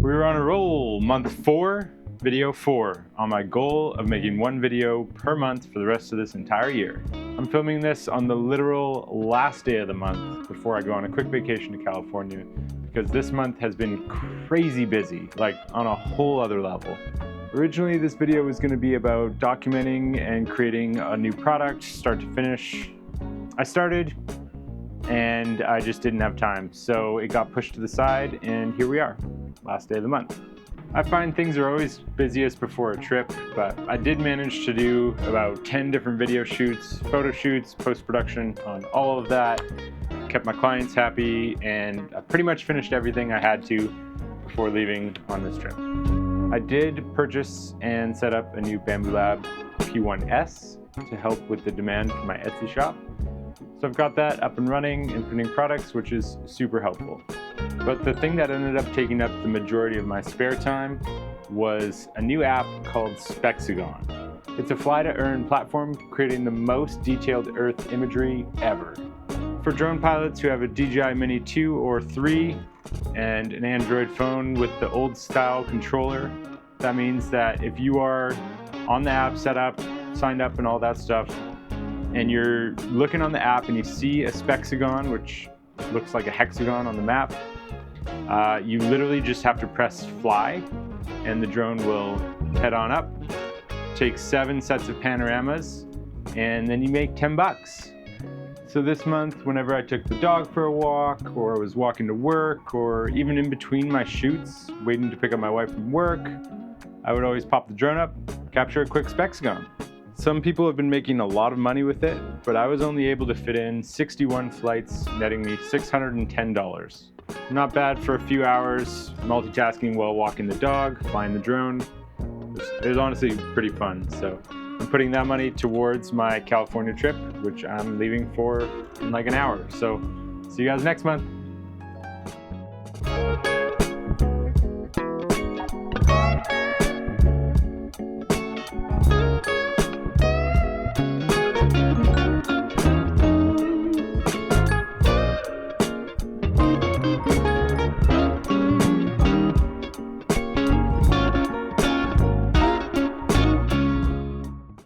We were on a roll, month 4, video 4, on my goal of making 1 video per month for the rest of this entire year. I'm filming this on the literal last day of the month before I go on a quick vacation to California, because this month has been crazy busy, like on a whole other level. Originally, this video was going to be about documenting and creating a new product, start to finish. I started, and I just didn't have time, so it got pushed to the side, and here we are, last day of the month. I find things are always busiest before a trip, but I did manage to do about 10 different video shoots, photo shoots, post-production on all of that, kept my clients happy, and I pretty much finished everything I had to before leaving on this trip. I did purchase and set up a new Bamboo Lab P1S to help with the demand for my Etsy shop. So I've got that up and running and printing products, which is super helpful. But the thing that ended up taking up the majority of my spare time was a new app called Spexagon. It's a fly-to-earn platform creating the most detailed Earth imagery ever. For drone pilots who have a DJI Mini 2 or 3 and an Android phone with the old style controller, that means that if you are on the app, set up, signed up and all that stuff, and you're looking on the app and you see a Spexagon, which looks like a hexagon on the map, you literally just have to press fly and the drone will head on up, take 7 sets of panoramas, and then you make 10 bucks. So this month, whenever I took the dog for a walk, or I was walking to work, or even in between my shoots, waiting to pick up my wife from work, I would always pop the drone up, capture a quick Spexagon. Some people have been making a lot of money with it, but I was only able to fit in 61 flights, netting me $610. Not bad for a few hours, multitasking while walking the dog, flying the drone. It was honestly pretty fun, so I'm putting that money towards my California trip, which I'm leaving for in like an hour. So see you guys next month.